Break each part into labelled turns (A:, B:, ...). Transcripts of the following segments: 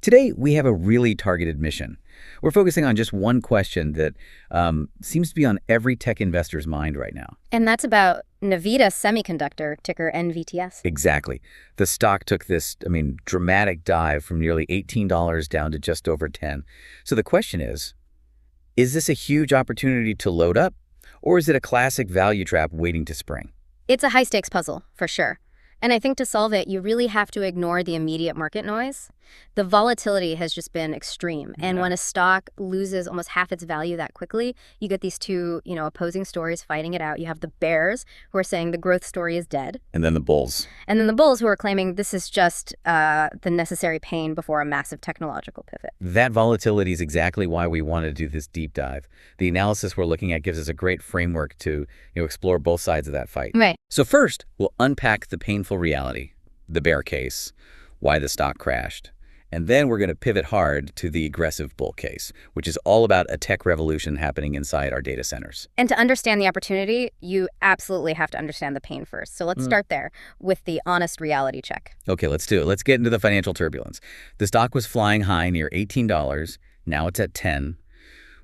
A: Today, we have a really targeted mission. We're focusing on just one question that seems to be on every tech investor's mind right now.
B: And that's about NVTS Semiconductor, ticker NVTS.
A: Exactly. The stock took this, dramatic dive from nearly $18 down to just over 10. So the question is this a huge opportunity to load up, or is it a classic value trap waiting to spring?
B: It's a high-stakes puzzle, for sure. And I think to solve it, you really have to ignore the immediate market noise. The volatility has just been extreme. And when a stock loses almost half its value that quickly, you get these two, opposing stories fighting it out. You have the bears who are saying the growth story is dead.
A: And then the bulls.
B: And then the bulls who are claiming this is just the necessary pain before a massive technological pivot.
A: That volatility is exactly why we want to do this deep dive. The analysis we're looking at gives us a great framework to explore both sides of that fight.
B: Right.
A: So first, we'll unpack the painful reality, the bear case, why the stock crashed. And then we're going to pivot hard to the aggressive bull case, which is all about a tech revolution happening inside our data centers.
B: And to understand the opportunity, you absolutely have to understand the pain first. So let's start there with the honest reality check.
A: Okay, let's do it. Let's get into the financial turbulence. The stock was flying high near $18. Now it's at 10.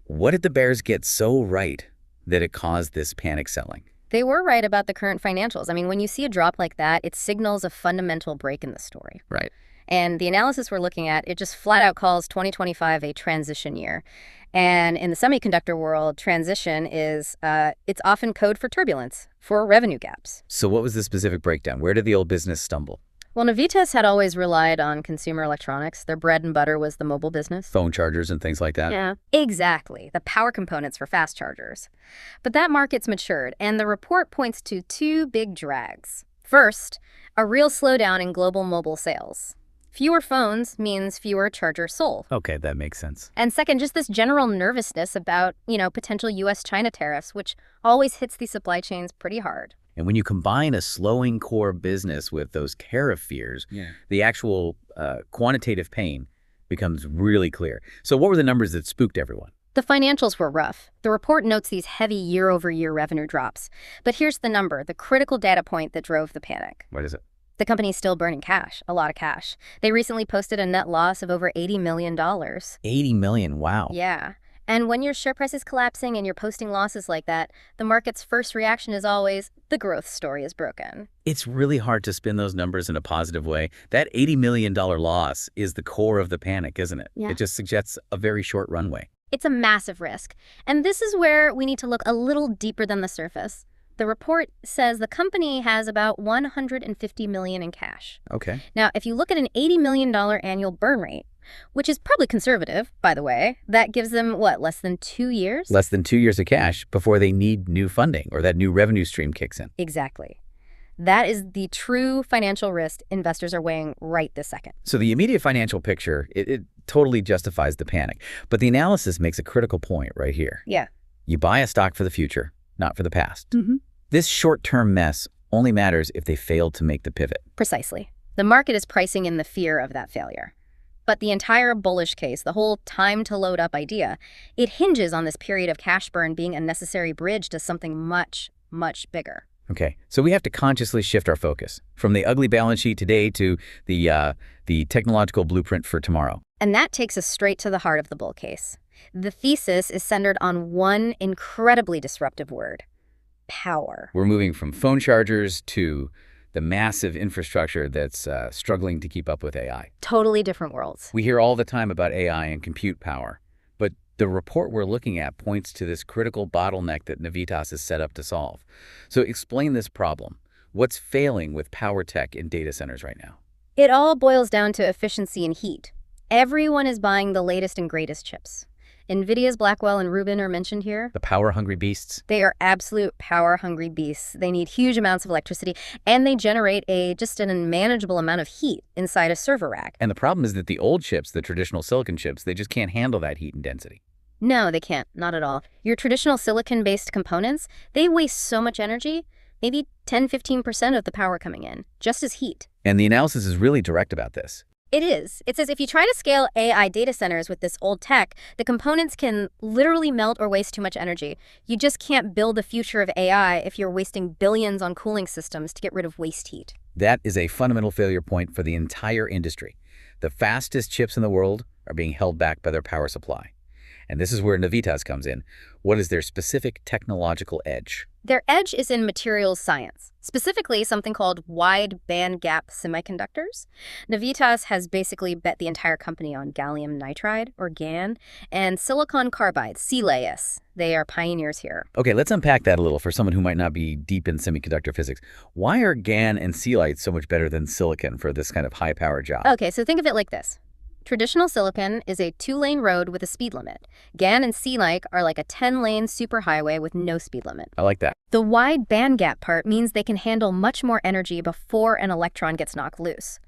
A: What did the bears get so right that it caused this panic selling?
B: They were right about the current financials. When you see a drop like that, it signals a fundamental break in the story.
A: Right.
B: And the analysis we're looking at, it just flat out calls 2025 a transition year. And in the semiconductor world, transition is, it's often code for turbulence, for revenue gaps.
A: So what was the specific breakdown? Where did the old business stumble?
B: Well, NVTS had always relied on consumer electronics. Their bread and butter was the mobile business.
A: Phone chargers and things like that?
B: Yeah, exactly. The power components for fast chargers. But that market's matured, and the report points to two big drags. First, a real slowdown in global mobile sales. Fewer phones means fewer chargers sold.
A: Okay, that makes sense.
B: And second, just this general nervousness about, potential U.S.-China tariffs, which always hits these supply chains pretty hard.
A: And when you combine a slowing core business with those tariff fears, the actual quantitative pain becomes really clear. So what were the numbers that spooked everyone?
B: The financials were rough. The report notes these heavy year-over-year revenue drops. But here's the number, the critical data point that drove the panic.
A: What is it?
B: The company's still burning cash, a lot of cash. They recently posted a net loss of over $80 million.
A: $80 million, wow.
B: Yeah. And when your share price is collapsing and you're posting losses like that, the market's first reaction is always, the growth story is broken.
A: It's really hard to spin those numbers in a positive way. That $80 million loss is the core of the panic, isn't it?
B: Yeah.
A: It just suggests a very short runway.
B: It's a massive risk. And this is where we need to look a little deeper than the surface. The report says the company has about $150 million in cash.
A: Okay.
B: Now, if you look at an $80 million annual burn rate, which is probably conservative, by the way, that gives them, less than 2 years?
A: Less than 2 years of cash before they need new funding or that new revenue stream kicks in.
B: Exactly. That is the true financial risk investors are weighing right this second.
A: So the immediate financial picture, it totally justifies the panic. But the analysis makes a critical point right here.
B: Yeah.
A: You buy a stock for the future, not for the past. This short-term mess only matters if they failed to make the pivot.
B: Precisely. The market is pricing in the fear of that failure. But the entire bullish case, the whole time to load up idea, it hinges on this period of cash burn being a necessary bridge to something much, much bigger.
A: Okay, so we have to consciously shift our focus from the ugly balance sheet today to the technological blueprint for tomorrow.
B: And that takes us straight to the heart of the bull case. The thesis is centered on one incredibly disruptive word: power.
A: We're moving from phone chargers to the massive infrastructure that's struggling to keep up with AI.
B: Totally different worlds.
A: We hear all the time about AI and compute power, but the report we're looking at points to this critical bottleneck that NVTS is set up to solve. So explain this problem. What's failing with power tech in data centers right now?
B: It all boils down to efficiency and heat. Everyone is buying the latest and greatest chips. NVIDIA's Blackwell and Rubin are mentioned here.
A: The power-hungry beasts?
B: They are absolute power-hungry beasts. They need huge amounts of electricity, and they generate just an unmanageable amount of heat inside a server rack.
A: And the problem is that the old chips, the traditional silicon chips, they just can't handle that heat and density.
B: No, they can't. Not at all. Your traditional silicon-based components, they waste so much energy, maybe 10–15% of the power coming in, just as heat.
A: And the analysis is really direct about this.
B: It is. It says if you try to scale AI data centers with this old tech, the components can literally melt or waste too much energy. You just can't build the future of AI if you're wasting billions on cooling systems to get rid of waste heat.
A: That is a fundamental failure point for the entire industry. The fastest chips in the world are being held back by their power supply. And this is where NVTS comes in. What is their specific technological edge?
B: Their edge is in materials science, specifically something called wide bandgap semiconductors. NVTS has basically bet the entire company on gallium nitride, or GaN, and silicon carbide, SiLAS. They are pioneers here.
A: Okay, let's unpack that a little for someone who might not be deep in semiconductor physics. Why are GaN and SiLAS so much better than silicon for this kind of high-power job?
B: Okay, so think of it like this. Traditional silicon is a 2-lane road with a speed limit. GaN and SiLAS are like a 10-lane superhighway with no speed limit.
A: I like that.
B: The wide bandgap part means they can handle much more energy before an electron gets knocked loose.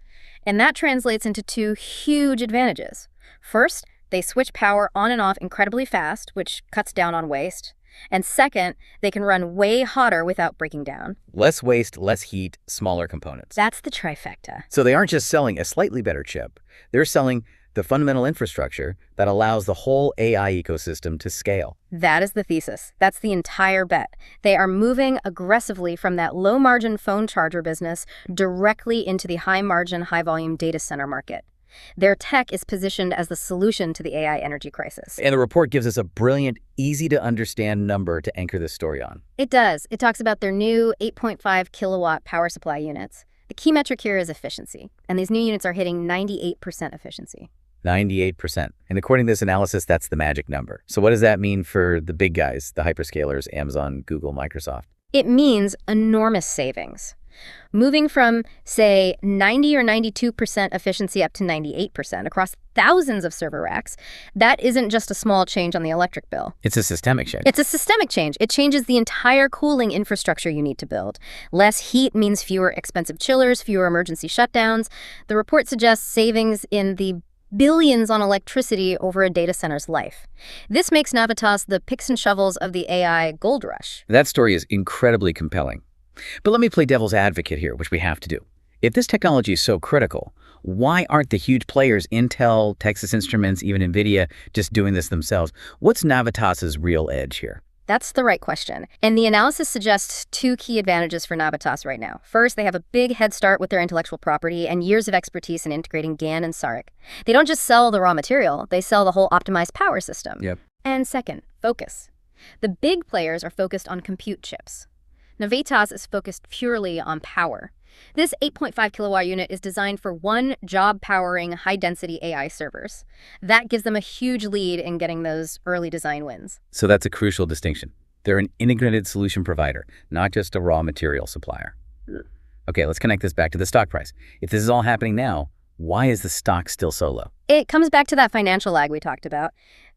B: And that translates into 2 huge advantages. First, they switch power on and off incredibly fast, which cuts down on waste. And second, they can run way hotter without breaking down.
A: Less waste, less heat, smaller components.
B: That's the trifecta.
A: So they aren't just selling a slightly better chip. They're selling the fundamental infrastructure that allows the whole AI ecosystem to scale.
B: That is the thesis. That's the entire bet. They are moving aggressively from that low-margin phone charger business directly into the high-margin, high-volume data center market. Their tech is positioned as the solution to the AI energy crisis.
A: And the report gives us a brilliant, easy-to-understand number to anchor this story on.
B: It does. It talks about their new 8.5 kilowatt power supply units. The key metric here is efficiency, and these new units are hitting 98% efficiency.
A: 98%. And according to this analysis, that's the magic number. So what does that mean for the big guys, the hyperscalers, Amazon, Google, Microsoft?
B: It means enormous savings. Moving from, say, 90 or 92% efficiency up to 98% across thousands of server racks, that isn't just a small change on the electric bill.
A: It's a systemic change.
B: It's a systemic change. It changes the entire cooling infrastructure you need to build. Less heat means fewer expensive chillers, fewer emergency shutdowns. The report suggests savings in the billions on electricity over a data center's life. This makes Navitas the picks and shovels of the AI gold rush.
A: That story is incredibly compelling. But let me play devil's advocate here, which we have to do. If this technology is so critical, why aren't the huge players, Intel, Texas Instruments, even NVIDIA, just doing this themselves? What's Navitas's real edge here?
B: That's the right question. And the analysis suggests 2 key advantages for Navitas right now. First, they have a big head start with their intellectual property and years of expertise in integrating GaN and SARC. They don't just sell the raw material, they sell the whole optimized power system.
A: Yep.
B: And second, focus. The big players are focused on compute chips. Navitas is focused purely on power. This 8.5 kilowatt unit is designed for one job powering high-density AI servers. That gives them a huge lead in getting those early design wins.
A: So that's a crucial distinction. They're an integrated solution provider, not just a raw material supplier. Okay, let's connect this back to the stock price. If this is all happening now, why is the stock still so low?
B: It comes back to that financial lag we talked about.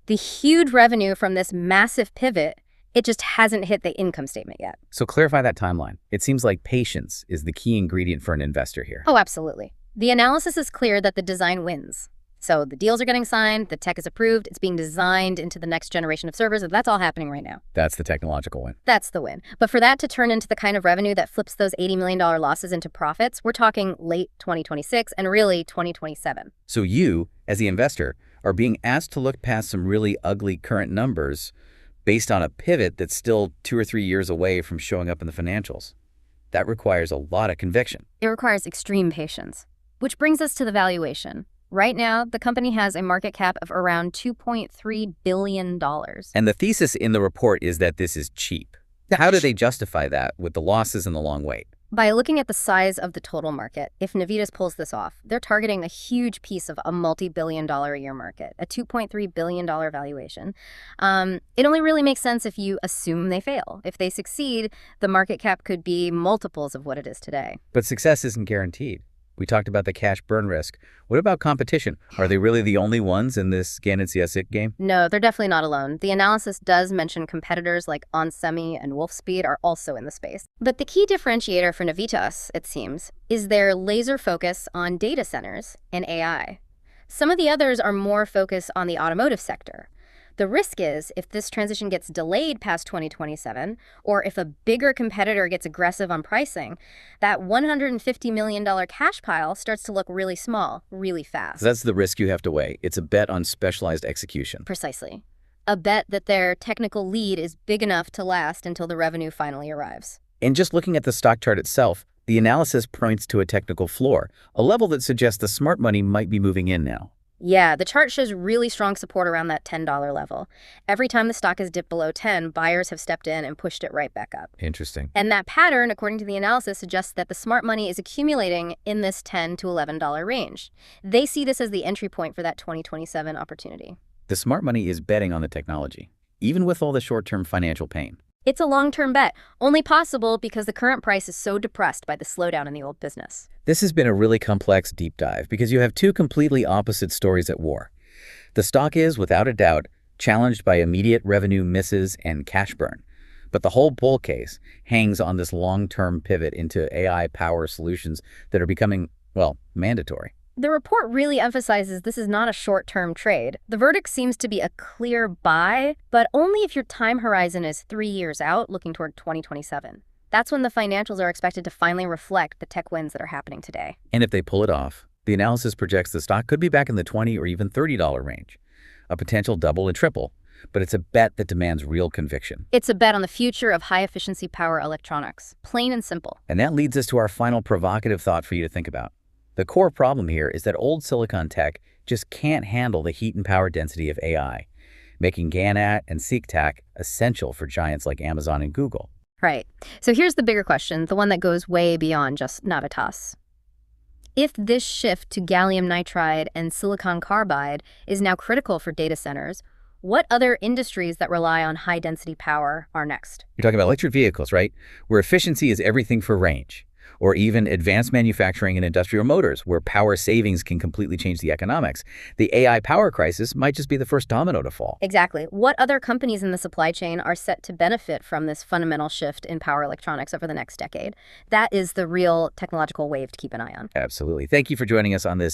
B: The huge revenue from this massive pivot, it just hasn't hit the income statement yet.
A: So clarify that timeline. It seems like patience is the key ingredient for an investor here.
B: Oh, absolutely. The analysis is clear that the design wins. So the deals are getting signed, the tech is approved, it's being designed into the next generation of servers, and that's all happening right now.
A: That's the technological win.
B: That's the win. But for that to turn into the kind of revenue that flips those $80 million losses into profits, we're talking late 2026 and really 2027.
A: So you, as the investor, are being asked to look past some really ugly current numbers based on a pivot that's still 2 or 3 years away from showing up in the financials. That requires a lot of conviction.
B: It requires extreme patience. Which brings us to the valuation. Right now, the company has a market cap of around $2.3 billion.
A: And the thesis in the report is that this is cheap. How do they justify that with the losses and the long wait?
B: By looking at the size of the total market, if Navitas pulls this off, they're targeting a huge piece of a multi-billion-dollar-a-year market, a $2.3 billion valuation. It only really makes sense if you assume they fail. If they succeed, the market cap could be multiples of what it is today.
A: But success isn't guaranteed. We talked about the cash burn risk. What about competition? Are they really the only ones in this GaN and SiC game?
B: No, they're definitely not alone. The analysis does mention competitors like onsemi and Wolfspeed are also in the space. But the key differentiator for Navitas, it seems, is their laser focus on data centers and AI. Some of the others are more focused on the automotive sector. The risk is, if this transition gets delayed past 2027, or if a bigger competitor gets aggressive on pricing, that $150 million cash pile starts to look really small, really fast.
A: So that's the risk you have to weigh. It's a bet on specialized execution.
B: Precisely. A bet that their technical lead is big enough to last until the revenue finally arrives.
A: And just looking at the stock chart itself, The analysis points to a technical floor, a level that suggests the smart money might be moving in now.
B: Yeah, the chart shows really strong support around that $10 level. Every time the stock has dipped below 10, buyers have stepped in and pushed it right back up.
A: Interesting.
B: And that pattern, according to the analysis, suggests that the smart money is accumulating in this $10 to $11 range. They see this as the entry point for that 2027 opportunity.
A: The smart money is betting on the technology, even with all the short-term financial pain.
B: It's a long-term bet, only possible because the current price is so depressed by the slowdown in the old business.
A: This has been a really complex deep dive because you have two completely opposite stories at war. The stock is, without a doubt, challenged by immediate revenue misses and cash burn. But the whole bull case hangs on this long-term pivot into AI power solutions that are becoming, well, mandatory.
B: The report really emphasizes this is not a short-term trade. The verdict seems to be a clear buy, but only if your time horizon is 3 years out, looking toward 2027. That's when the financials are expected to finally reflect the tech wins that are happening today.
A: And if they pull it off, the analysis projects the stock could be back in the $20 or even $30 range, a potential double and triple. But it's a bet that demands real conviction.
B: It's a bet on the future of high-efficiency power electronics, plain and simple.
A: And that leads us to our final provocative thought for you to think about. The core problem here is that old silicon tech just can't handle the heat and power density of AI, making GAN-AT and SeqTech essential for giants like Amazon and Google.
B: Right. So here's the bigger question, the one that goes way beyond just Navitas. If this shift to gallium nitride and silicon carbide is now critical for data centers, what other industries that rely on high-density power are next?
A: You're talking about electric vehicles, right? Where efficiency is everything for range. Or even advanced manufacturing and industrial motors, where power savings can completely change the economics. The AI power crisis might just be the first domino to fall.
B: Exactly. What other companies in the supply chain are set to benefit from this fundamental shift in power electronics over the next decade? That is the real technological wave to keep an eye on.
A: Absolutely. Thank you for joining us on this